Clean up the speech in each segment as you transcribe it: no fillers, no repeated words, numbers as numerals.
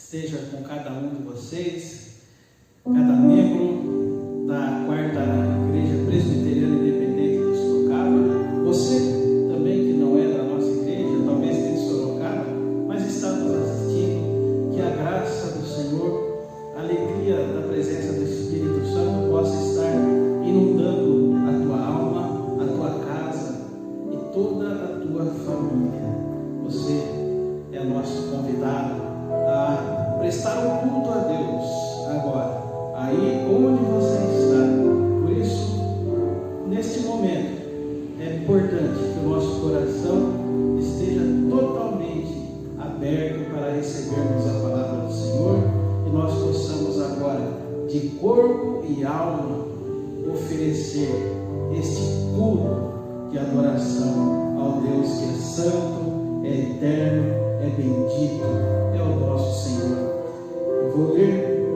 esteja com cada um de vocês, cada membro da Quarta Igreja Presbiteriana Independente de Sorocaba. Você também que não é da nossa igreja, talvez tenha de Sorocaba, mas está nos assistindo, que a graça do Senhor, a alegria da presença do Espírito Santo possa estar inundando a tua alma, a tua casa e toda a tua família. Você é nosso convidado a prestar um culto a Deus agora, aí onde você está. Por isso, neste momento, é importante que o nosso coração esteja totalmente aberto para recebermos a palavra do Senhor e nós possamos agora, de corpo e alma, oferecer este culto de adoração ao Deus que é santo, é eterno, é bendito, é o nosso Senhor. Eu vou ler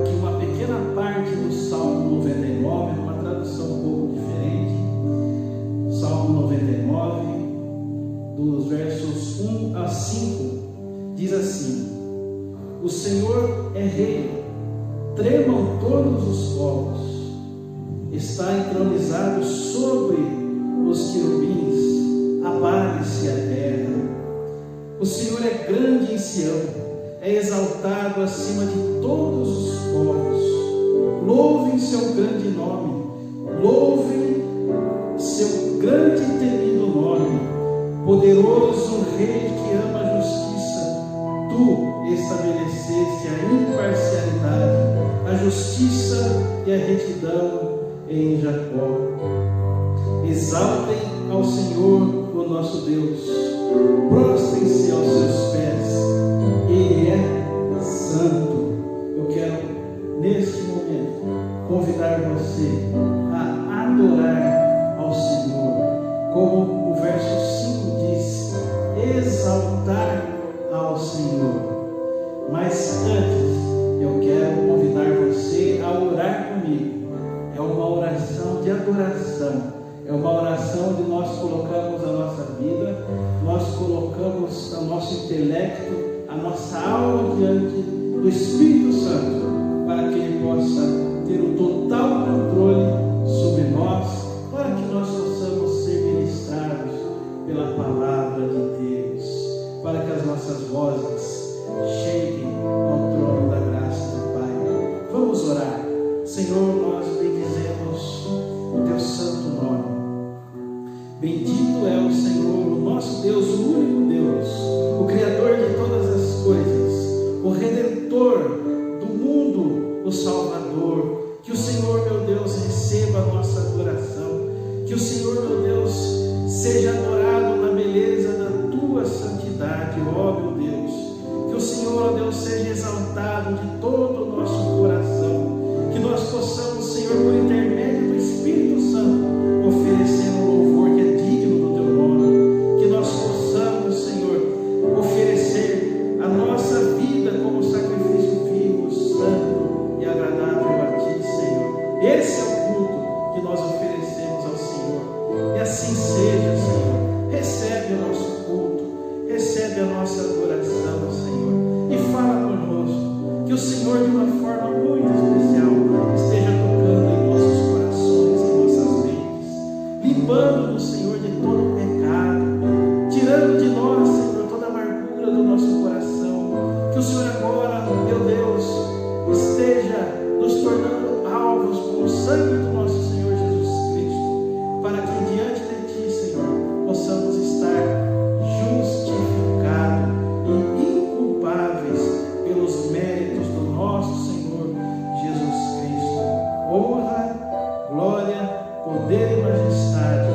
aqui uma pequena parte do Salmo 99, uma tradução um pouco diferente. Salmo 99, dos versos 1 a 5, diz assim: O Senhor é Rei, tremam todos os povos, está entronizado sobre os querubins, abale-se a terra. O Senhor é grande em Sião, é exaltado acima de todos os povos. Louvem seu grande nome, louvem seu grande e temido nome. Poderoso Rei que ama a justiça, tu estabeleceste a imparcialidade, a justiça e a retidão em Jacó. Exaltem ao Senhor, o nosso Deus, prostrem-se aos seus pés, Ele é santo. Eu quero, neste momento, convidar você a adorar ao Senhor, como o verso 5 diz, exaltar ao Senhor. Mas antes, eu quero convidar você a orar comigo. É uma oração de adoração. É uma oração onde nós colocamos a nossa vida, nós colocamos o nosso intelecto, a nossa alma diante do Espírito Santo, para que Ele possa ter o total controle sobre nós, para que nós possamos ser ministrados pela palavra de Deus, para que as nossas vozes cheguem ao trono da graça do Pai. Vamos orar. Senhor, nós bendizemos o Teu santo nome. Bendito é o Senhor, o nosso Deus, o único Deus, o Criador de todas as coisas, o Redentor do mundo, o Salvador. Que o Senhor, meu Deus, receba a nossa adoração. Que o Senhor, meu Deus, seja adorado na beleza da Tua santidade, ó meu Deus. Que o Senhor, ó Deus, seja exaltado de todo o nosso coração. Que nós possamos, Senhor, por intermédio do Espírito Santo, oferecer um louvor que é digno do Teu nome. Que nós possamos, Senhor, oferecer a nossa vida como sacrifício vivo, santo e agradável a Ti, Senhor. Esse é o culto que nós oferecemos ao Senhor. E assim seja, Senhor. Recebe o nosso culto, recebe a nossa adoração, Senhor. E fala conosco. Que o Senhor, de uma forma muito especial, esteja tocando em nossos corações, em nossas mentes, limpando-nos, Senhor, de todo pecado, tirando de nós, Senhor, toda a amargura do nosso coração. Que o Senhor agora, meu Deus, esteja nos tornando alvos com o sangue do nosso Senhor Jesus Cristo, para que diante de Ti, Senhor, possamos estar justificados e inculpáveis pelos méritos do nosso Senhor Jesus Cristo. Honra, glória, poder e majestade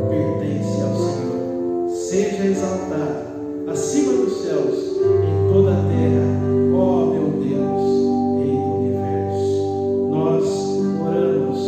pertence ao Senhor. Seja exaltado acima dos céus, em toda a terra, ó meu Deus, Rei do universo. Nós oramos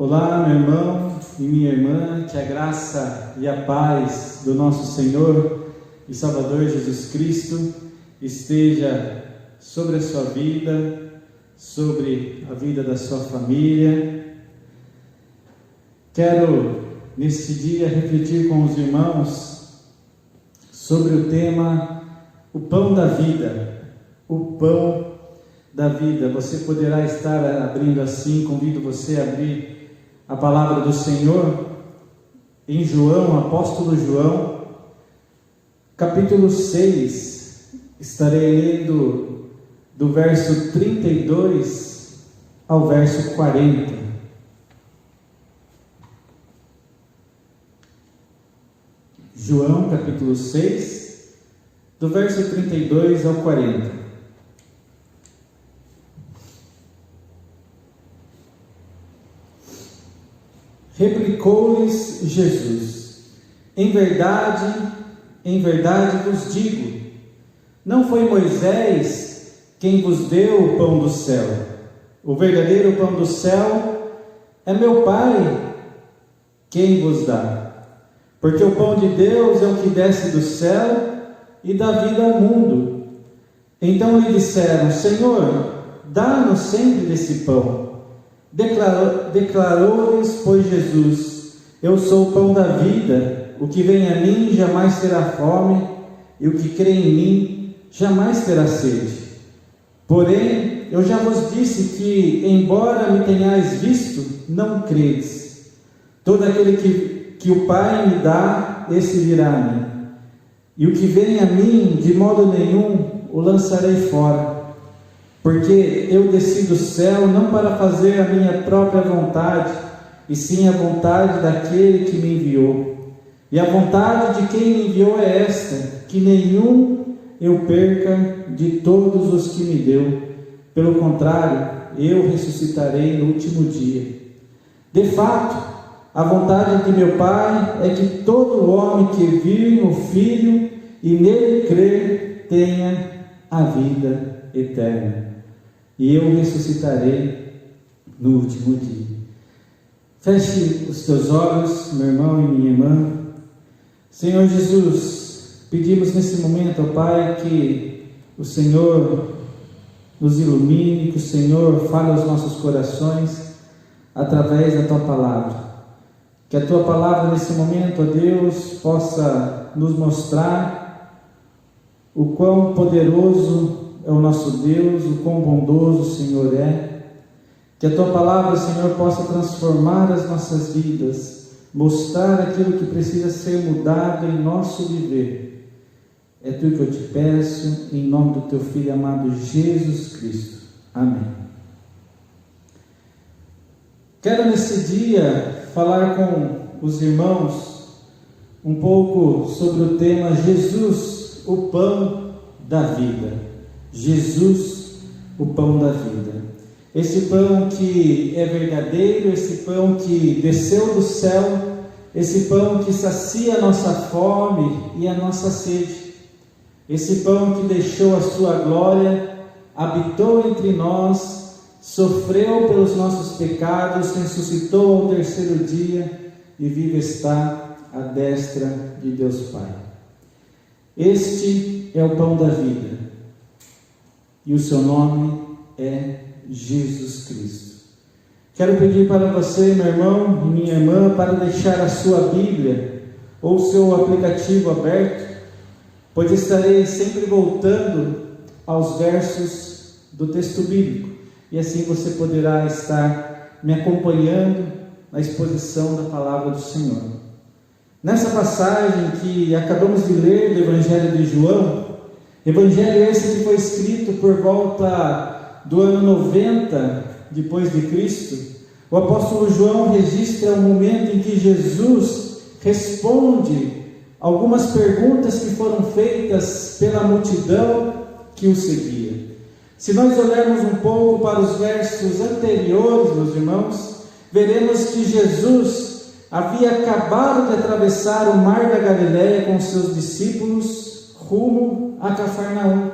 Olá, meu irmão e minha irmã, que a graça e a paz do nosso Senhor e Salvador Jesus Cristo esteja sobre a sua vida, sobre a vida da sua família. Quero, neste dia, refletir com os irmãos sobre o tema o pão da vida. O pão da vida. Você poderá estar abrindo assim, convido você a abrir a palavra do Senhor em João, apóstolo João, capítulo 6, estarei lendo do verso 32 ao verso 40. João, capítulo 6, do verso 32 ao 40. Replicou-lhes Jesus: em verdade vos digo, não foi Moisés quem vos deu o pão do céu. O verdadeiro pão do céu é meu Pai quem vos dá. Porque o pão de Deus é o que desce do céu e dá vida ao mundo. Então lhe disseram: Senhor, dá-nos sempre desse pão. Declarou-lhes, pois, Jesus: eu sou o pão da vida, o que vem a mim jamais terá fome, e o que crê em mim jamais terá sede. Porém, eu já vos disse que, embora me tenhais visto, não credes. Todo aquele que o Pai me dá, esse virá a mim. E o que vem a mim, de modo nenhum o lançarei fora. Porque eu desci do céu não para fazer a minha própria vontade, e sim a vontade daquele que me enviou. E a vontade de quem me enviou é esta, que nenhum eu perca de todos os que me deu. Pelo contrário, eu ressuscitarei no último dia. De fato, a vontade de meu Pai é que todo homem que vir o Filho e nele crer tenha a vida eterna. E eu ressuscitarei no último dia. Feche os teus olhos, meu irmão e minha irmã. Senhor Jesus, pedimos nesse momento, ó Pai, que o Senhor nos ilumine, que o Senhor fale aos nossos corações através da Tua Palavra. Que a Tua Palavra nesse momento, ó Deus, possa nos mostrar o quão poderoso é o nosso Deus, o quão bondoso o Senhor é. Que a Tua Palavra, Senhor, possa transformar as nossas vidas, mostrar aquilo que precisa ser mudado em nosso viver. É Tu que eu te peço, em nome do Teu Filho amado Jesus Cristo. Amém. Quero nesse dia falar com os irmãos um pouco sobre o tema Jesus, o pão da vida. Jesus, o pão da vida. Esse pão que é verdadeiro, esse pão que desceu do céu, esse pão que sacia a nossa fome e a nossa sede. Esse pão que deixou a sua glória, habitou entre nós, sofreu pelos nossos pecados, ressuscitou ao terceiro dia e vive está à destra de Deus Pai. Este é o pão da vida. E o seu nome é Jesus Cristo. Quero pedir para você, meu irmão e minha irmã, para deixar a sua Bíblia ou o seu aplicativo aberto, pois estarei sempre voltando aos versos do texto bíblico, e assim você poderá estar me acompanhando na exposição da palavra do Senhor. Nessa passagem que acabamos de ler do Evangelho de João, evangelho esse que foi escrito por volta do ano 90 depois de Cristo, o apóstolo João registra o momento em que Jesus responde algumas perguntas que foram feitas pela multidão que o seguia. Se nós olharmos um pouco para os versos anteriores, meus irmãos, veremos que Jesus havia acabado de atravessar o mar da Galileia com seus discípulos rumo a Cafarnaum.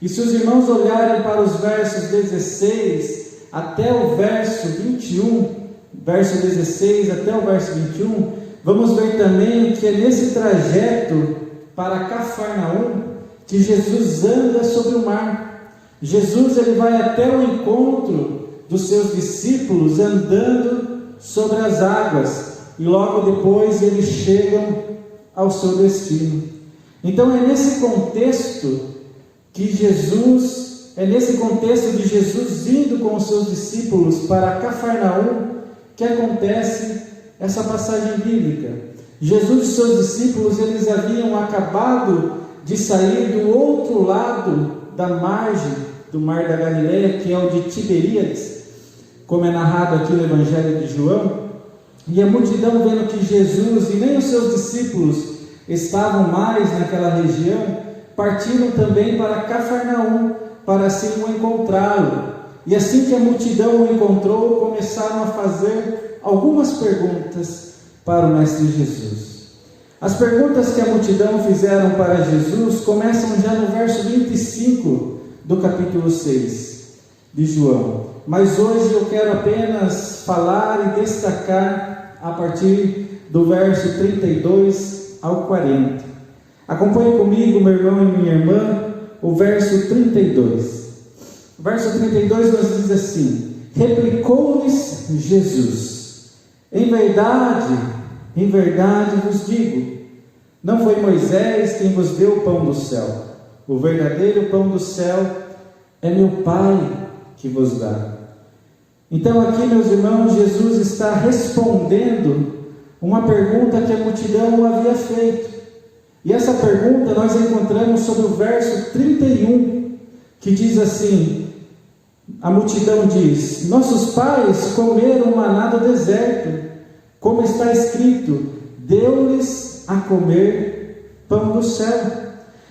E se os irmãos olharem para os versos 16 até o verso 21 verso 16 até o verso 21, vamos ver também que é nesse trajeto para Cafarnaum que Jesus anda sobre o mar. Jesus ele vai até o encontro dos seus discípulos andando sobre as águas, e logo depois eles chegam ao seu destino. Então é nesse contexto de Jesus indo com os seus discípulos para Cafarnaum que acontece essa passagem bíblica. Jesus e seus discípulos, eles haviam acabado de sair do outro lado da margem do Mar da Galileia, que é o de Tiberíades, como é narrado aqui no Evangelho de João, e a multidão, vendo que Jesus e nem os seus discípulos estavam mais naquela região, partiram também para Cafarnaum, para assim o encontrá-lo. E assim que a multidão o encontrou, começaram a fazer algumas perguntas para o Mestre Jesus. As perguntas que a multidão fizeram para Jesus começam já no verso 25 do capítulo 6 de João. Mas hoje eu quero apenas falar e destacar a partir do verso 32 ao 40. Acompanhe comigo, meu irmão e minha irmã, o verso 32. O verso 32 nos diz assim: replicou-lhes Jesus: em verdade vos digo, não foi Moisés quem vos deu o pão do céu. O verdadeiro pão do céu é meu Pai que vos dá. Então aqui, meus irmãos, Jesus está respondendo uma pergunta que a multidão havia feito. E essa pergunta nós encontramos sobre o verso 31, que diz assim: a multidão diz: nossos pais comeram maná do deserto, como está escrito, deu-lhes a comer pão do céu.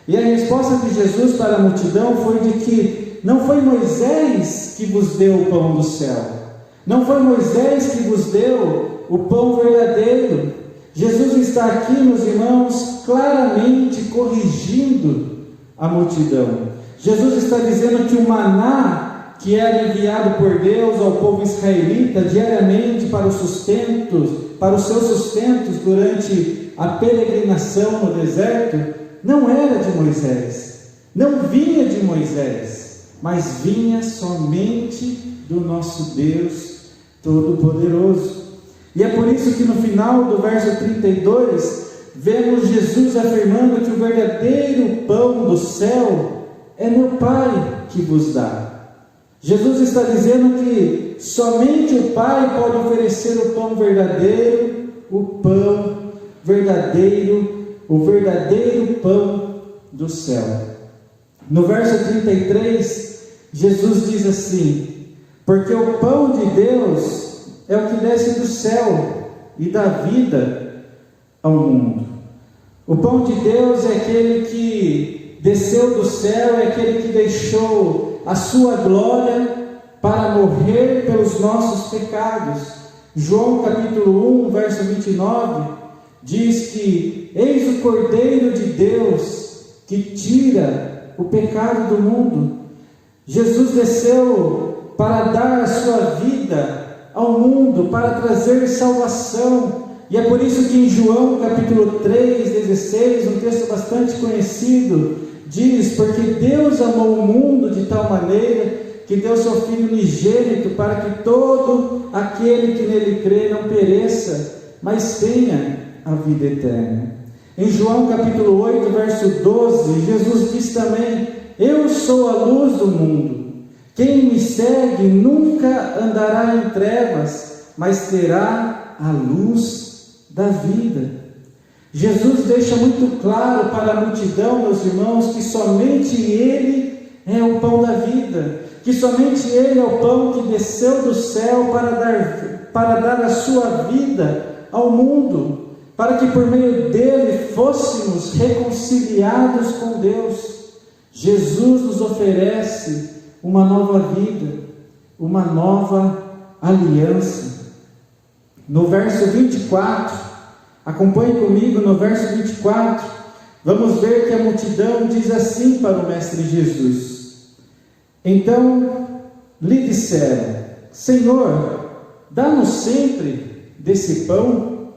E a resposta de Jesus para a multidão foi de que não foi Moisés que vos deu o pão do céu, não foi Moisés que vos deu o pão verdadeiro. Jesus está aqui, meus irmãos, claramente corrigindo a multidão. Jesus está dizendo que o maná que era enviado por Deus ao povo israelita diariamente para os seus sustentos durante a peregrinação no deserto, não era de Moisés, não vinha de Moisés, mas vinha somente do nosso Deus Todo-Poderoso. E é por isso que no final do verso 32, vemos Jesus afirmando que o verdadeiro pão do céu é meu Pai que vos dá. Jesus está dizendo que somente o Pai pode oferecer o pão verdadeiro, o verdadeiro pão do céu. No verso 33, Jesus diz assim: porque o pão de Deus é o que desce do céu e dá vida ao mundo. O pão de Deus é aquele que desceu do céu, é aquele que deixou a sua glória para morrer pelos nossos pecados. João capítulo 1, verso 29, diz que eis o Cordeiro de Deus que tira o pecado do mundo. Jesus desceu para dar a sua vida ao mundo, para trazer salvação. E é por isso que em João capítulo 3, 16, um texto bastante conhecido, diz: porque Deus amou o mundo de tal maneira que deu seu Filho unigênito, para que todo aquele que nele crê não pereça, mas tenha a vida eterna. Em João capítulo 8, verso 12, Jesus diz também: eu sou a luz do mundo. Quem me segue nunca andará em trevas, mas terá a luz da vida. Jesus deixa muito claro para a multidão, meus irmãos, que somente Ele é o pão da vida, que somente Ele é o pão que desceu do céu para dar a sua vida ao mundo, para que por meio dele fôssemos reconciliados com Deus. Jesus nos oferece uma nova vida, uma nova aliança. No verso 24, acompanhe comigo no verso 24, vamos ver que a multidão diz assim para o Mestre Jesus: então lhe disseram: Senhor, dá-nos sempre desse pão.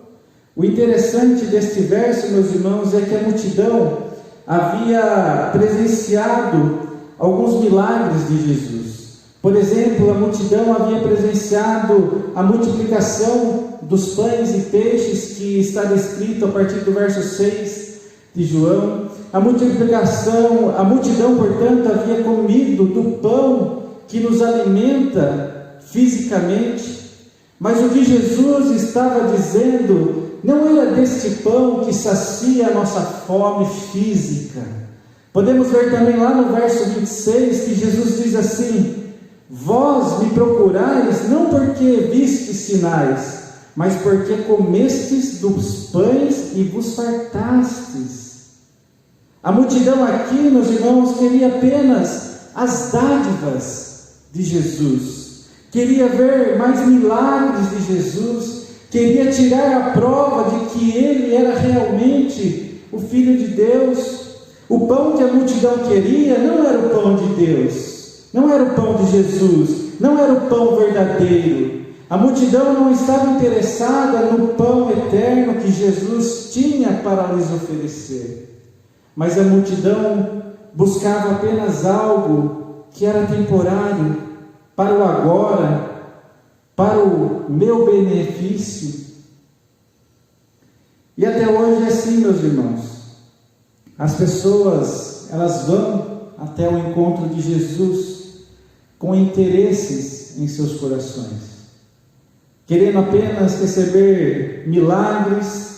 O interessante deste verso, meus irmãos, é que a multidão havia presenciado alguns milagres de Jesus. Por exemplo, a multidão havia presenciado a multiplicação dos pães e peixes, que está descrito a partir do verso 6 de João. A multidão, portanto, havia comido do pão que nos alimenta fisicamente. Mas o que Jesus estava dizendo não era deste pão que sacia a nossa fome física. Podemos ver também lá no verso 26 que Jesus diz assim: vós me procurais não porque vistes sinais, mas porque comestes dos pães e vos fartastes. A multidão aqui, meus irmãos, queria apenas as dádivas de Jesus, queria ver mais milagres de Jesus, queria tirar a prova de que ele era realmente o Filho de Deus. O pão que a multidão queria não era o pão de Deus, não era o pão de Jesus, não era o pão verdadeiro. A multidão não estava interessada no pão eterno que Jesus tinha para lhes oferecer. Mas a multidão buscava apenas algo que era temporário, para o agora, para o meu benefício. E até hoje é assim, meus irmãos. As pessoas, elas vão até o encontro de Jesus com interesses em seus corações, querendo apenas receber milagres,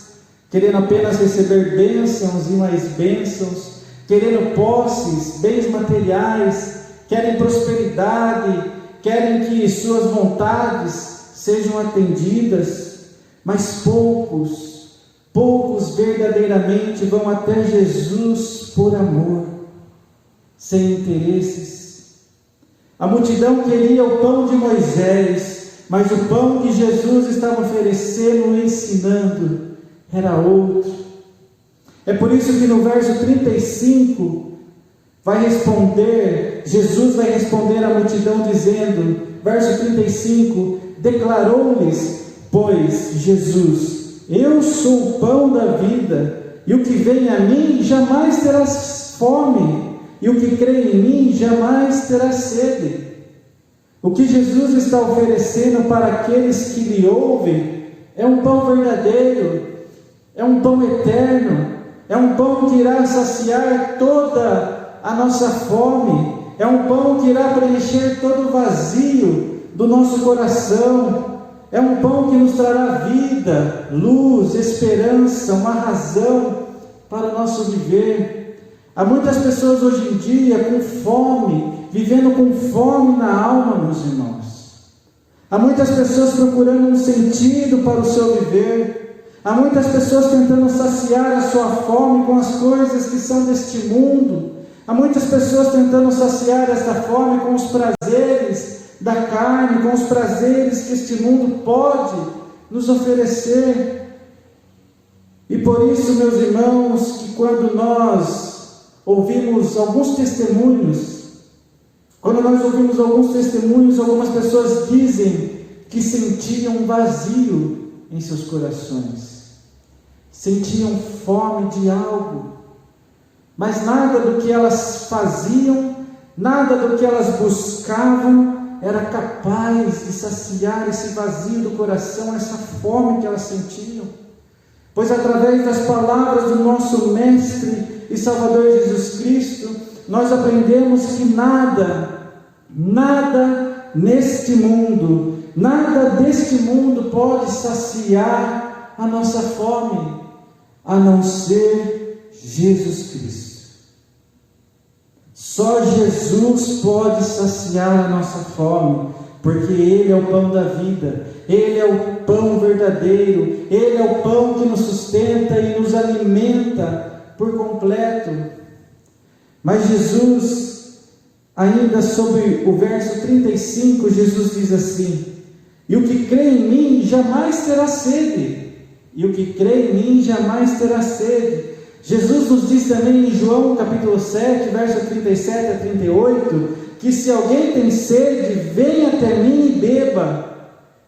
querendo apenas receber bênçãos e mais bênçãos, querendo posses, bens materiais, querem prosperidade, querem que suas vontades sejam atendidas, mas poucos verdadeiramente vão até Jesus por amor, sem interesses. A multidão queria o pão de Moisés, mas o pão que Jesus estava oferecendo e ensinando era outro. É por isso que no verso 35 Jesus vai responder à multidão dizendo, verso 35, declarou-lhes, pois, Jesus: eu sou o pão da vida, e o que vem a mim jamais terá fome, e o que crê em mim jamais terá sede. O que Jesus está oferecendo para aqueles que lhe ouvem é um pão verdadeiro, é um pão eterno, é um pão que irá saciar toda a nossa fome, é um pão que irá preencher todo o vazio do nosso coração, é um pão que nos trará vida, luz, esperança, uma razão para o nosso viver. Há muitas pessoas hoje em dia com fome, vivendo com fome na alma, meus irmãos. Há muitas pessoas procurando um sentido para o seu viver. Há muitas pessoas tentando saciar a sua fome com as coisas que são deste mundo. Há muitas pessoas tentando saciar esta fome com os prazeres da carne, com os prazeres que este mundo pode nos oferecer. E por isso, meus irmãos, que quando nós ouvimos alguns testemunhos, algumas pessoas dizem que sentiam um vazio em seus corações, sentiam fome de algo, mas nada do que elas faziam, nada do que elas buscavam era capaz de saciar esse vazio do coração, essa fome que elas sentiam. Pois através das palavras do nosso Mestre e Salvador Jesus Cristo, nós aprendemos que nada neste mundo, nada deste mundo pode saciar a nossa fome, a não ser Jesus Cristo. Só Jesus pode saciar a nossa fome, porque Ele é o pão da vida, Ele é o pão verdadeiro, Ele é o pão que nos sustenta e nos alimenta por completo. Mas Jesus, ainda sobre o verso 35, Jesus diz assim: e o que crê em mim jamais terá sede, e o que crê em mim jamais terá sede. Jesus nos diz também em João capítulo 7, verso 37 a 38, que se alguém tem sede, venha até mim e beba.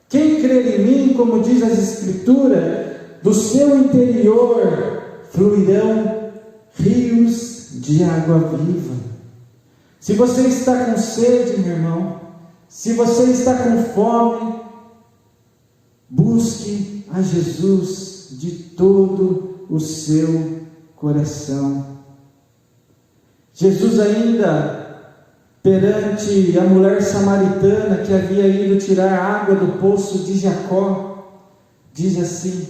Quem crer em mim, como diz as Escrituras, do seu interior fluirão rios de água viva. Se você está com sede, meu irmão, se você está com fome, busque a Jesus de todo o seu coração. Jesus ainda, perante a mulher samaritana que havia ido tirar água do poço de Jacó, diz assim: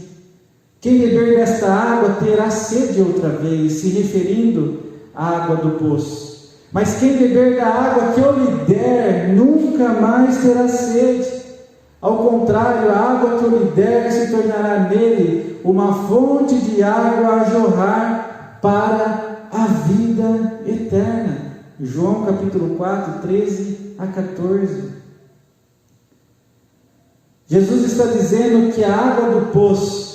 quem beber desta água terá sede outra vez, se referindo à água do poço. Mas quem beber da água que eu lhe der, nunca mais terá sede. Ao contrário, a água que eu lhe der se tornará nele uma fonte de água a jorrar para a vida eterna. João capítulo 4, 13 a 14. Jesus está dizendo que a água do poço,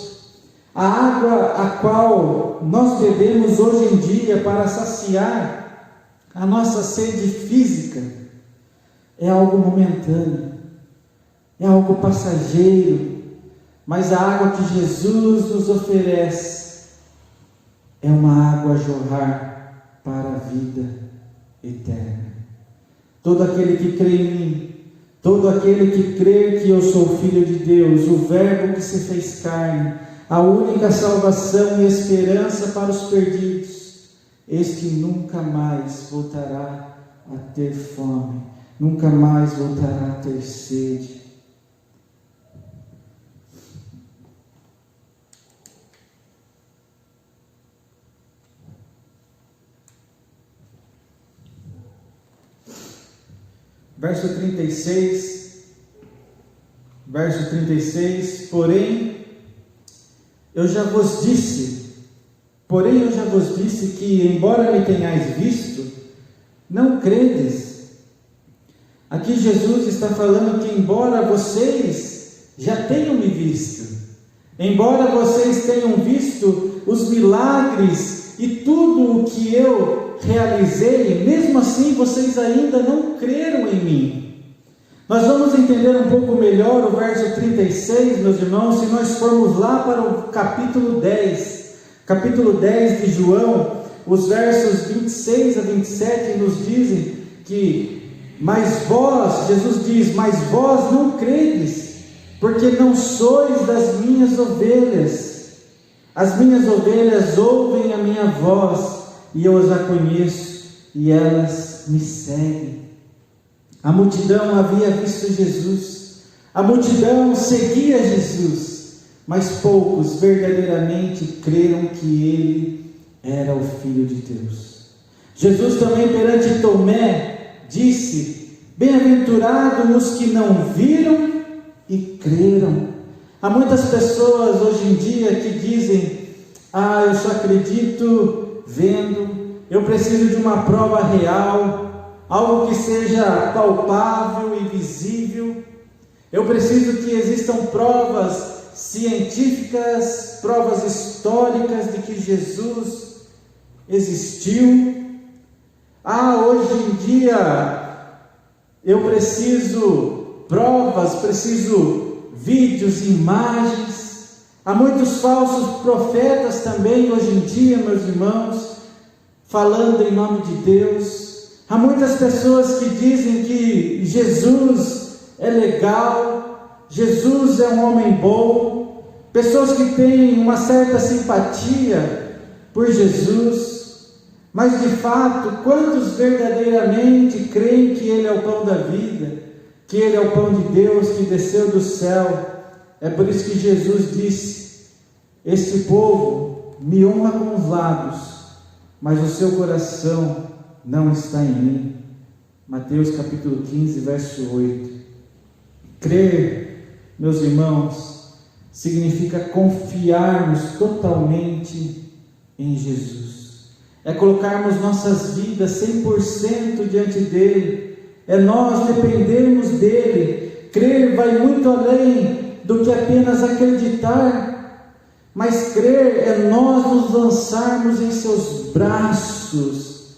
a água a qual nós bebemos hoje em dia para saciar a nossa sede física, é algo momentâneo, é algo passageiro, mas a água que Jesus nos oferece é uma água a jorrar para a vida eterna. Todo aquele que crê em mim, todo aquele que crê que eu sou filho de Deus, o Verbo que se fez carne, a única salvação e esperança para os perdidos, este nunca mais voltará a ter fome, nunca mais voltará a ter sede. Verso 36, porém eu já vos disse que, embora me tenhais visto, não credes. Aqui Jesus está falando que, embora vocês já tenham me visto, embora vocês tenham visto os milagres e tudo o que eu realizei, mesmo assim vocês ainda não creram em mim. Nós vamos entender um pouco melhor o verso 36, meus irmãos, se nós formos lá para o capítulo 10 de João, os versos 26 a 27 nos dizem que, mas vós, Jesus diz, mas vós não credes, porque não sois das minhas ovelhas. As minhas ovelhas ouvem a minha voz, e eu as conheço, e elas me seguem. A multidão havia visto Jesus, a multidão seguia Jesus, mas poucos verdadeiramente creram que ele era o Filho de Deus. Jesus também perante Tomé disse: bem-aventurados os que não viram e creram. Há muitas pessoas hoje em dia que dizem: eu só acredito vendo, eu preciso de uma prova real, algo que seja palpável e visível. Eu preciso que existam provas científicas, provas históricas de que Jesus existiu. Hoje em dia eu preciso provas, preciso vídeos, imagens. Há muitos falsos profetas também hoje em dia, meus irmãos, falando em nome de Deus. Há muitas pessoas que dizem que Jesus é legal, Jesus é um homem bom, pessoas que têm uma certa simpatia por Jesus, mas de fato, quantos verdadeiramente creem que Ele é o pão da vida, que Ele é o pão de Deus que desceu do céu? É por isso que Jesus disse: este povo me honra com os lábios, mas o seu coração não está em mim. Mateus capítulo 15, verso 8. Crer, meus irmãos, significa confiarmos totalmente em Jesus. É colocarmos nossas vidas 100% diante dele. É nós dependermos dele. Crer vai muito além do que apenas acreditar, mas crer é nós nos lançarmos em seus braços,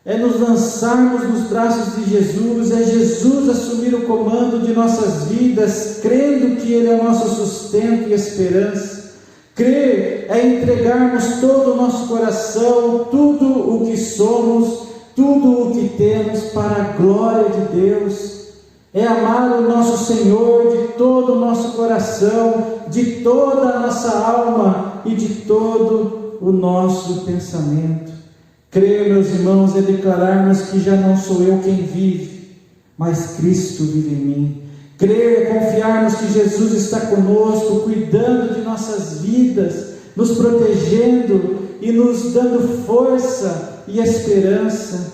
é nos lançarmos nos braços de Jesus, é Jesus assumir o comando de nossas vidas, crendo que Ele é o nosso sustento e esperança. Crer é entregarmos todo o nosso coração, tudo o que somos, tudo o que temos para a glória de Deus. É amar o nosso Senhor de todo o nosso coração, de toda a nossa alma e de todo o nosso pensamento. Crer, meus irmãos, é declararmos que já não sou eu quem vive, mas Cristo vive em mim. Crer é confiarmos que Jesus está conosco, cuidando de nossas vidas, nos protegendo e nos dando força e esperança.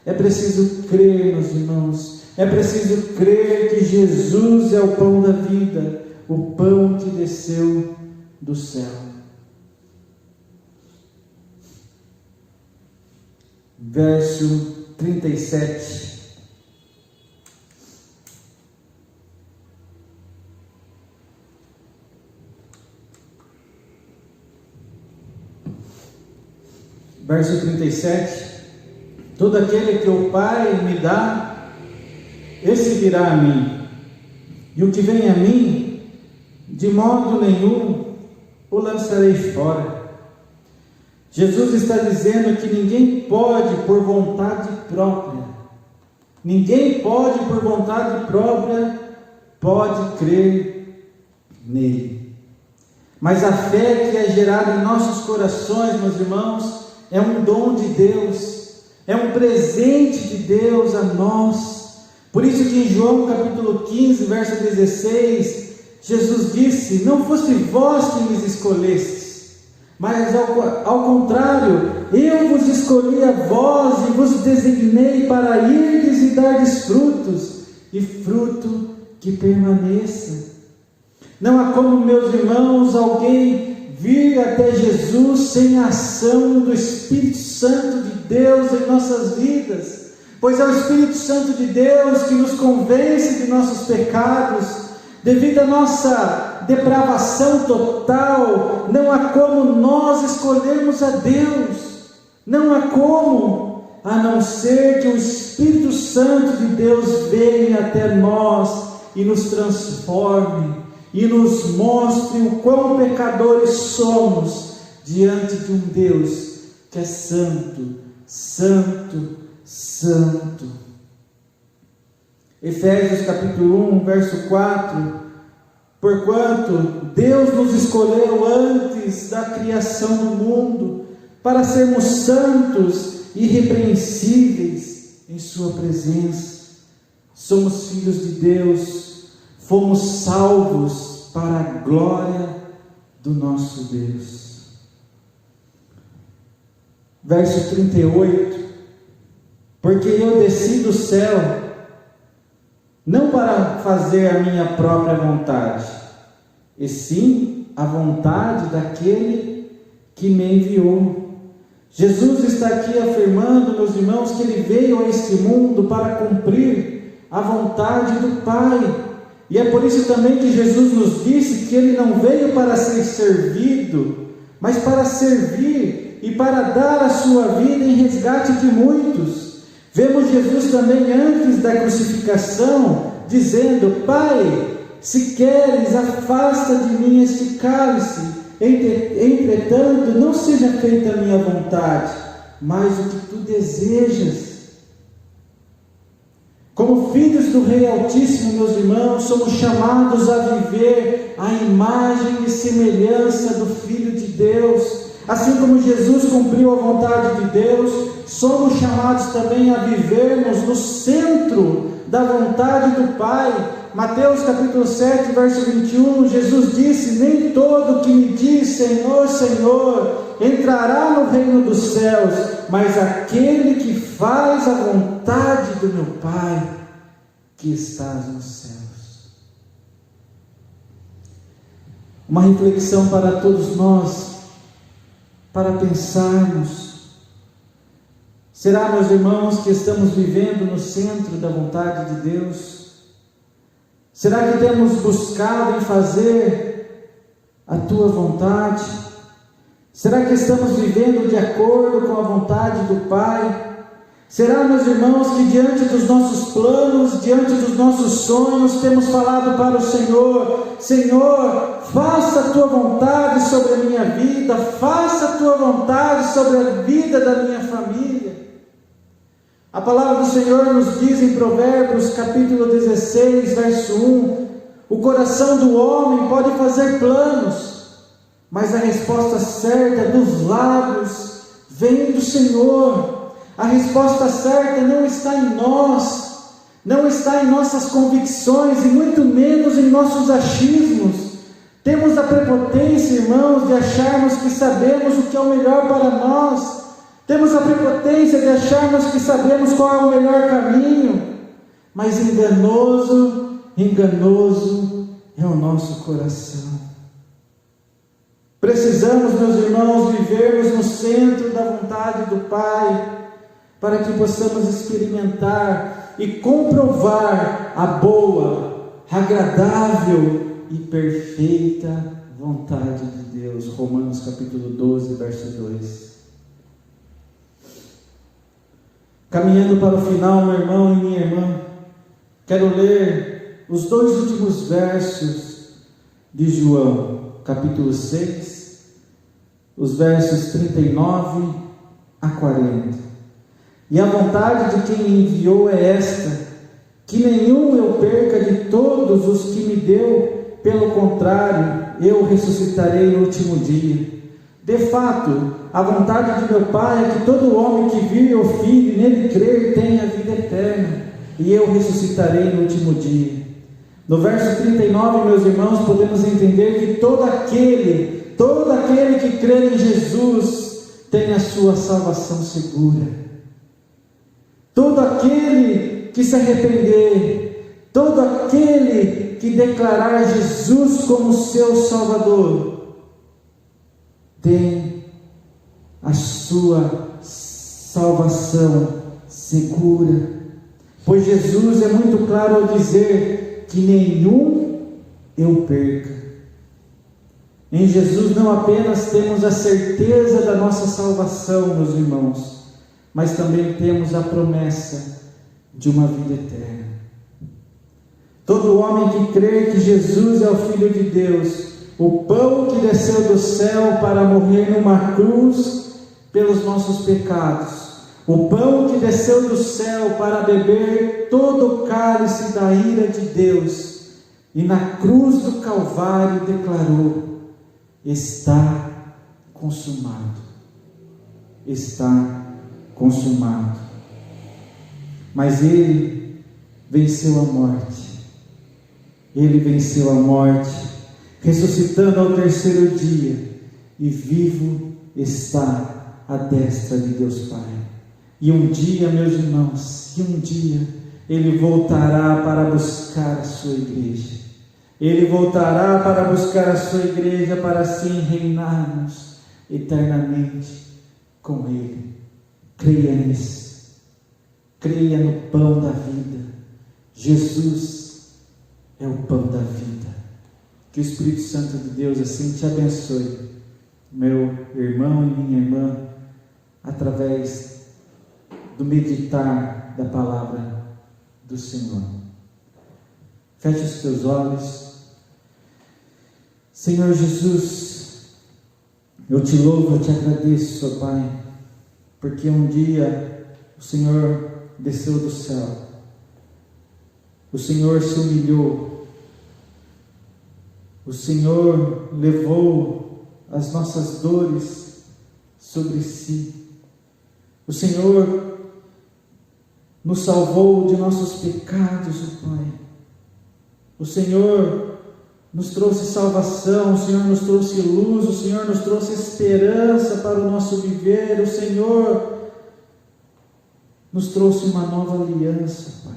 É preciso crer, meus irmãos, é preciso crer que Jesus é o pão da vida, o pão que desceu do céu. Verso 37. Verso 37. Todo aquele que o Pai me dá, esse virá a mim, e o que vem a mim, de modo nenhum o lançarei fora. Jesus está dizendo que ninguém pode por vontade própria, pode crer nele. Mas a fé que é gerada em nossos corações, meus irmãos, é um dom de Deus, é um presente de Deus a nós. Por isso que em João capítulo 15, verso 16, Jesus disse: não foste vós que me escolhestes, mas ao contrário, eu vos escolhi a vós e vos designei para irdes e dardes frutos, e fruto que permaneça. Não há como, meus irmãos, alguém vir até Jesus sem a ação do Espírito Santo de Deus em nossas vidas, pois é o Espírito Santo de Deus que nos convence de nossos pecados. Devido à nossa depravação total, não há como nós escolhermos a Deus, não há como, a não ser que o Espírito Santo de Deus venha até nós e nos transforme e nos mostre o quão pecadores somos diante de um Deus que é santo, santo, santo. Efésios capítulo 1, verso 4: porquanto Deus nos escolheu antes da criação do mundo, para sermos santos e irrepreensíveis em sua presença. Somos filhos de Deus, fomos salvos para a glória do nosso Deus. Verso 38: porque eu desci do céu, não para fazer a minha própria vontade, e sim a vontade daquele que me enviou. Jesus está aqui afirmando, meus irmãos, que Ele veio a este mundo para cumprir a vontade do Pai. E é por isso também que Jesus nos disse que Ele não veio para ser servido, mas para servir e para dar a sua vida em resgate de muitos. Vemos Jesus também antes da crucificação dizendo: Pai, se queres, afasta de mim este cálice, entretanto não seja feita a minha vontade, mas o que tu desejas. Como filhos do Rei Altíssimo, meus irmãos, somos chamados a viver a imagem e semelhança do Filho de Deus. Assim como Jesus cumpriu a vontade de Deus, somos chamados também a vivermos no centro da vontade do Pai. Mateus capítulo 7, verso 21, Jesus disse: nem todo que me diz Senhor, Senhor, entrará no reino dos céus, mas aquele que faz a vontade do meu Pai, que estás nos céus. Uma reflexão para todos nós, para pensarmos: será, meus irmãos, que estamos vivendo no centro da vontade de Deus? Será que temos buscado em fazer a Tua vontade? Será que estamos vivendo de acordo com a vontade do Pai? Será, meus irmãos, que diante dos nossos planos, diante dos nossos sonhos, temos falado para o Senhor: Senhor, faça a Tua vontade sobre a minha vida, faça a Tua vontade sobre a vida da minha família. A palavra do Senhor nos diz em Provérbios, capítulo 16, verso 1, o coração do homem pode fazer planos, mas a resposta certa dos lábios vem do Senhor. A resposta certa não está em nós, não está em nossas convicções e muito menos em nossos achismos. Temos a prepotência, irmãos, de acharmos que sabemos o que é o melhor para nós. Temos a prepotência de acharmos que sabemos qual é o melhor caminho. Mas enganoso é o nosso coração. Precisamos, meus irmãos, vivermos no centro da vontade do Pai, para que possamos experimentar e comprovar a boa, agradável e perfeita vontade de Deus. Romanos capítulo 12, verso 2. Caminhando para o final, meu irmão e minha irmã, quero ler os 2 últimos versos de João, capítulo 6, os versos 39 a 40. E a vontade de quem me enviou é esta, que nenhum eu perca de todos os que me deu, pelo contrário, eu ressuscitarei no último dia. De fato, a vontade de meu Pai é que todo homem que vir o Filho e nele crer tenha vida eterna, e eu ressuscitarei no último dia. No verso 39, meus irmãos, podemos entender que todo aquele que crer em Jesus tem a sua salvação segura. Todo aquele que se arrepender, todo aquele que declarar Jesus como seu Salvador, tem a sua salvação segura. Pois Jesus é muito claro ao dizer que nenhum eu perca. Em Jesus não apenas temos a certeza da nossa salvação, meus irmãos, mas também temos a promessa de uma vida eterna. Todo homem que crê que Jesus é o Filho de Deus, o pão que desceu do céu para morrer numa cruz pelos nossos pecados, o pão que desceu do céu para beber todo o cálice da ira de Deus, e na cruz do Calvário declarou: está consumado. Está consumado. Mas Ele venceu a morte. Ele venceu a morte, ressuscitando ao terceiro dia, e vivo está à destra de Deus Pai. E um dia, meus irmãos, Ele voltará para buscar a sua igreja. Ele voltará para buscar a sua igreja, para assim reinarmos eternamente com Ele. Creia nisso. Creia no pão da vida. Jesus é o pão da vida. Que o Espírito Santo de Deus assim te abençoe, meu irmão e minha irmã, através do meditar da palavra do Senhor. Feche os teus olhos. Senhor Jesus, eu te louvo, eu te agradeço, ó Pai, porque um dia o Senhor desceu do céu, o Senhor se humilhou, o Senhor levou as nossas dores sobre si, o Senhor nos salvou de nossos pecados, ó Pai, o Senhor nos trouxe salvação, o Senhor nos trouxe luz, o Senhor nos trouxe esperança para o nosso viver, o Senhor nos trouxe uma nova aliança, Pai.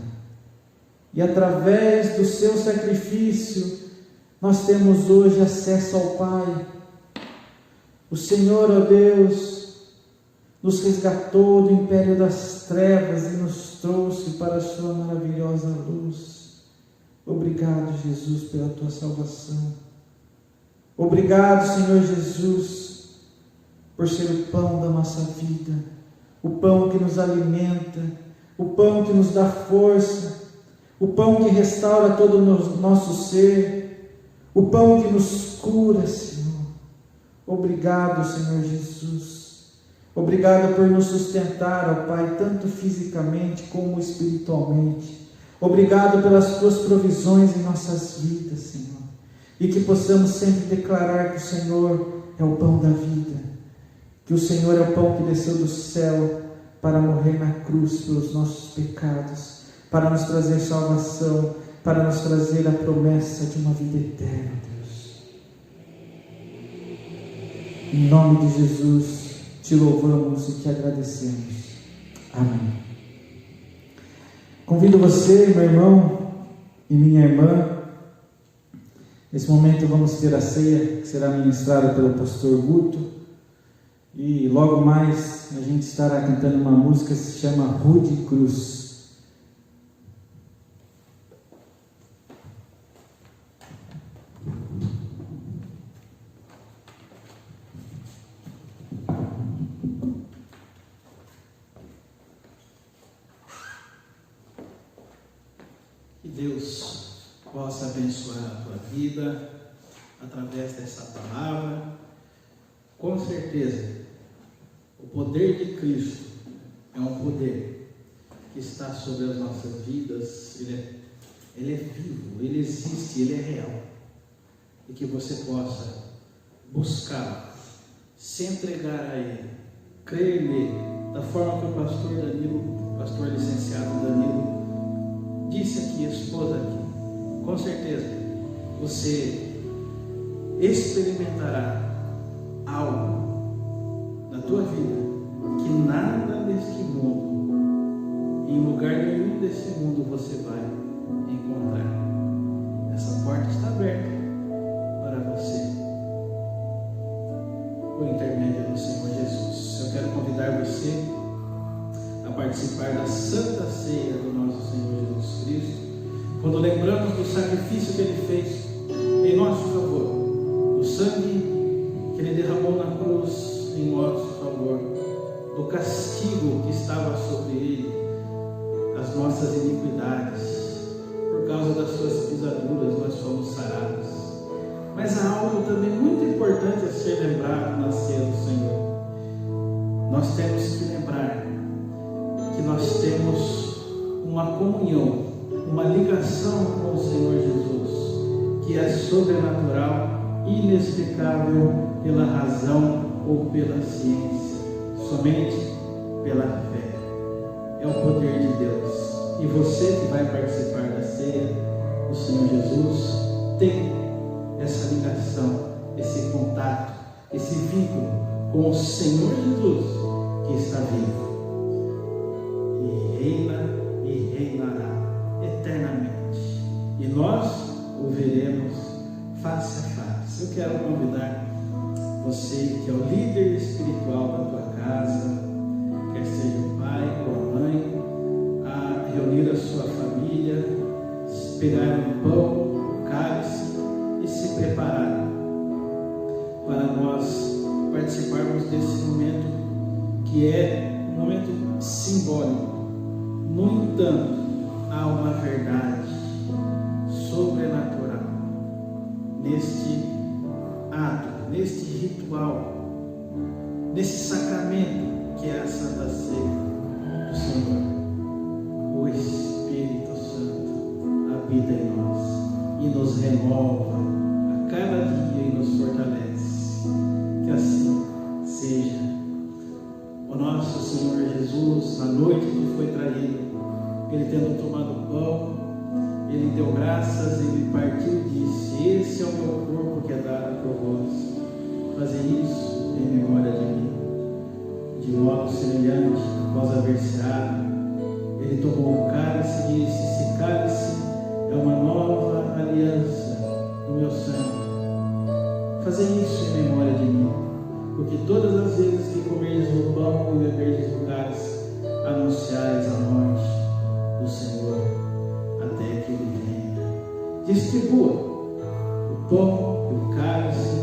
E através do seu sacrifício, nós temos hoje acesso ao Pai. O Senhor, ó Deus, nos resgatou do império das trevas e nos trouxe para a sua maravilhosa luz. Obrigado, Jesus, pela tua salvação. Obrigado, Senhor Jesus, por ser o pão da nossa vida, o pão que nos alimenta, o pão que nos dá força, o pão que restaura todo o nosso ser, o pão que nos cura, Senhor. Obrigado, Senhor Jesus. Obrigado por nos sustentar, ó Pai, tanto fisicamente como espiritualmente. Obrigado pelas tuas provisões em nossas vidas, Senhor. E que possamos sempre declarar que o Senhor é o pão da vida, que o Senhor é o pão que desceu do céu para morrer na cruz pelos nossos pecados, para nos trazer salvação, para nos trazer a promessa de uma vida eterna, Deus. Em nome de Jesus, te louvamos e te agradecemos. Amém. Convido você, meu irmão e minha irmã. Nesse momento vamos ter a ceia que será ministrada pelo pastor Guto. E logo mais a gente estará cantando uma música que se chama Rude Cruz. Que Deus possa abençoar a tua vida através dessa palavra. Com certeza, o poder de Cristo é um poder que está sobre as nossas vidas. Ele é vivo, ele existe, ele é real. E que você possa buscá-lo, se entregar a ele, crer nele, da forma que o pastor Danilo, pastor licenciado Danilo, disse aqui, a esposa aqui. Com certeza, você experimentará algo na tua vida que nada deste mundo, em lugar nenhum desse mundo você vai encontrar. Essa porta está aberta para você, por intermédio do Senhor Jesus. Eu quero convidar você a participar da Santa Ceia do nosso Senhor Jesus Cristo, quando lembramos do sacrifício que Ele fez em nosso favor, do sangue que Ele derramou na cruz em nosso favor, do castigo que estava sobre Ele, as nossas iniquidades, por causa das suas pisaduras nós fomos sarados. Mas há algo também muito importante a ser lembrado na ceia do Senhor. Nós temos que lembrar que nós temos uma comunhão, uma ligação com o Senhor Jesus, que é sobrenatural, inexplicável pela razão ou pela ciência, somente pela fé. É o poder de Deus. E você que vai participar da ceia do Senhor Jesus, tem essa ligação, esse contato, esse vínculo com o Senhor Jesus, que está vivo e reina e reinará eternamente, e nós o veremos face a face. Eu quero convidar você que é o líder espiritual da tua casa, quer seja o pai ou a mãe, a reunir a sua família, pegar um pão, um cálice e se preparar para nós participarmos desse momento que é um momento simbólico. No entanto, há uma verdade sobrenatural neste ato, neste ritual, nesse sacramento que é a Santa Ceia do Senhor. O Espírito Santo habita em nós e nos renova a cada dia e nos fortalece. Que assim seja. O nosso Senhor Jesus, na noite que foi traído, Ele tendo tomado o pão, Ele deu graças, Ele partiu e disse: esse é o meu corpo que é dado por vós. Fazer isso em memória de mim. De modo semelhante, após haver ceado, Ele tomou o cálice e disse: esse cálice é uma nova aliança no meu sangue. Fazer isso em memória de mim, porque todas as vezes que comerdes o pão e beberdes o cálice, anunciais a morte do Senhor até que Ele venha. Distribua o pão e o cálice,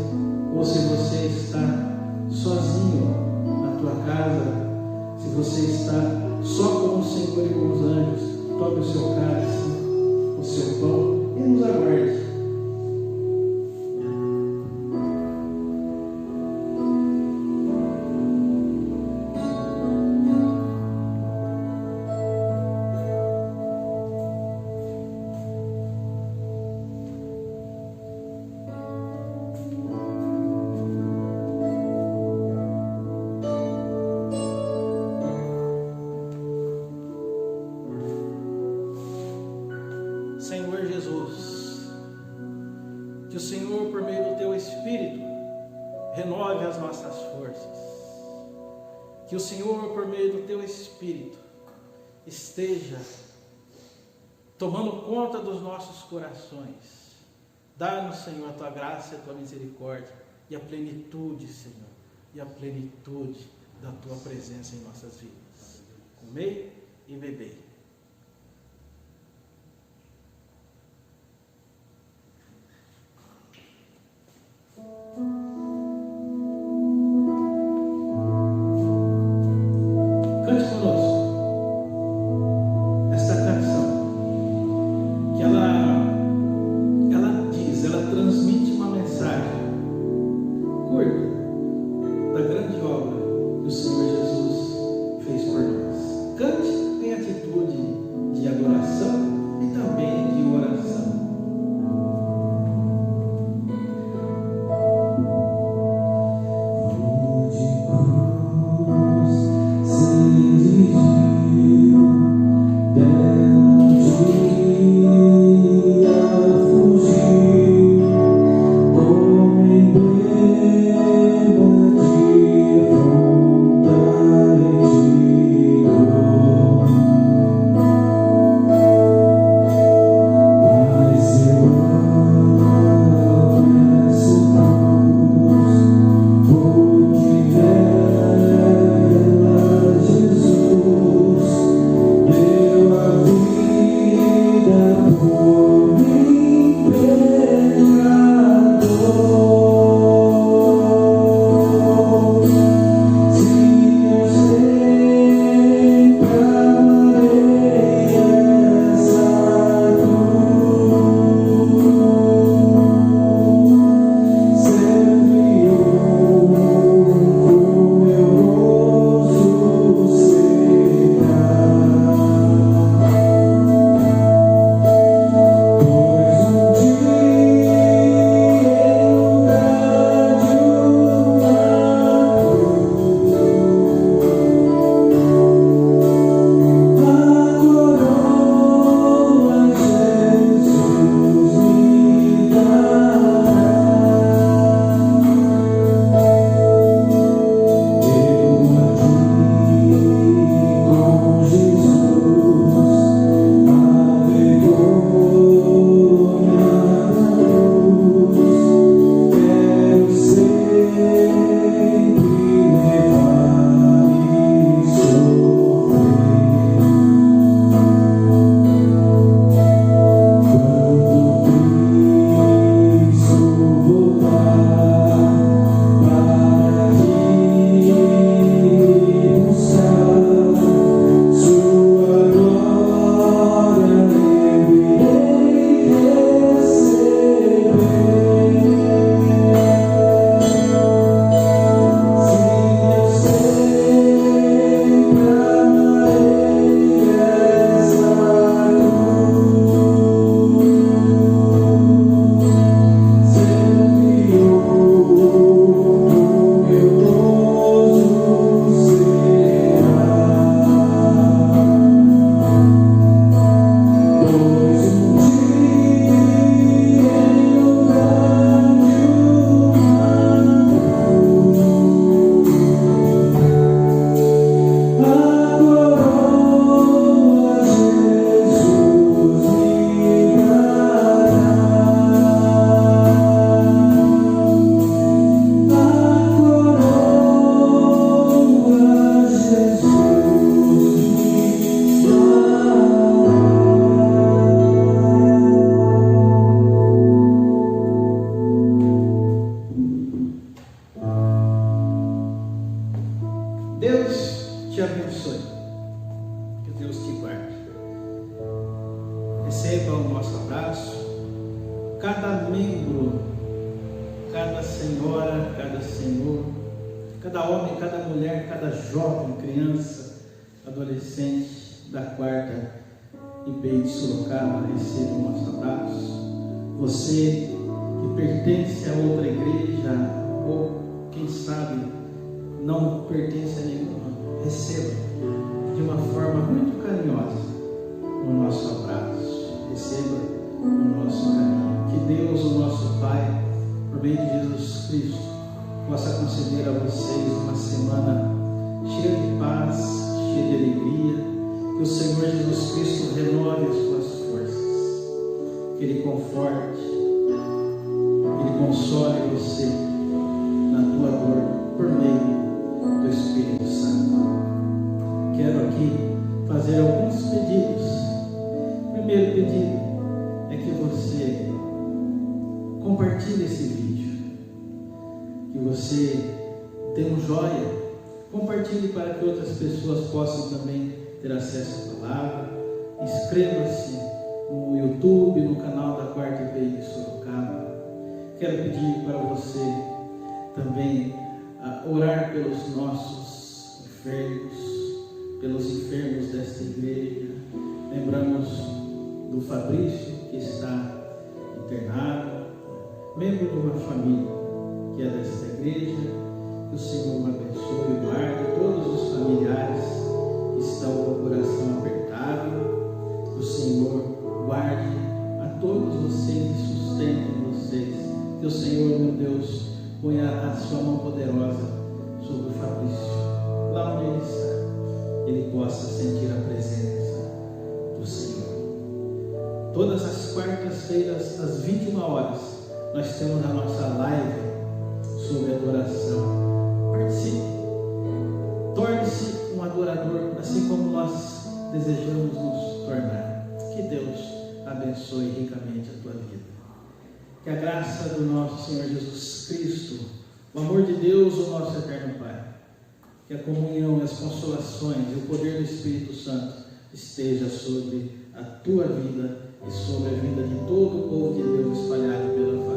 ou se você está sozinho na tua casa, Se você está só com o Senhor e com os anjos, tome o seu cálice, o seu pão e nos aguarde. Senhor Jesus, que o Senhor, por meio do Teu Espírito, renove as nossas forças. Que o Senhor, por meio do Teu Espírito, esteja tomando conta dos nossos corações. Dá-nos, Senhor, a Tua graça e a Tua misericórdia e a plenitude, Senhor, e a plenitude da Tua presença em nossas vidas. Comei e bebei. Cante conosco esta canção, que ela diz, ela transmite uma mensagem curta da grande obra que o Senhor Jesus fez por nós. Cante em atitude. cada membro, cada senhora, cada senhor, cada homem, cada mulher, cada jovem, criança, adolescente da quarta IPI de Sorocaba, receba o nosso abraço. Você que pertence a outra igreja, ou quem sabe não pertence a nenhuma, receba de uma forma muito carinhosa o nosso abraço, receba o nosso carinho. Que Deus, o nosso Pai, por meio de Jesus Cristo, possa conceder a vocês uma semana cheia de paz, cheia de alegria. Que o Senhor Jesus Cristo renove as suas forças, que Ele conforte, que Ele console você na tua dor por meio do Espírito Santo. Quero aqui fazer alguns pedidos. O primeiro pedido é que você compartilhe esse vídeo, que você dê um joinha, compartilhe para que outras pessoas possam também ter acesso à palavra. Inscreva-se no YouTube, no canal da Quarta IPI de Sorocaba. Quero pedir para você também orar pelos nossos enfermos, pelos enfermos desta igreja. Lembramos do Fabrício, que está internado, membro de uma família que é desta igreja. Que o Senhor o abençoe e guarde todos os familiares que estão com o coração apertado. Que o Senhor guarde a todos vocês e sustente vocês. Que o Senhor, meu Deus, ponha a sua mão poderosa sobre o Fabrício, lá onde ele está, ele possa sentir a presença do Senhor. Todas as quartas-feiras, às 21 horas, nós temos a nossa live sobre adoração. Participe, torne-se um adorador, assim como nós desejamos nos tornar. Que Deus abençoe ricamente a tua vida. Que a graça do nosso Senhor Jesus Cristo, o amor de Deus, o nosso eterno Pai, que a comunhão, as consolações e o poder do Espírito Santo esteja sobre a tua vida e sobre a vida de todo o povo de Deus espalhado pela face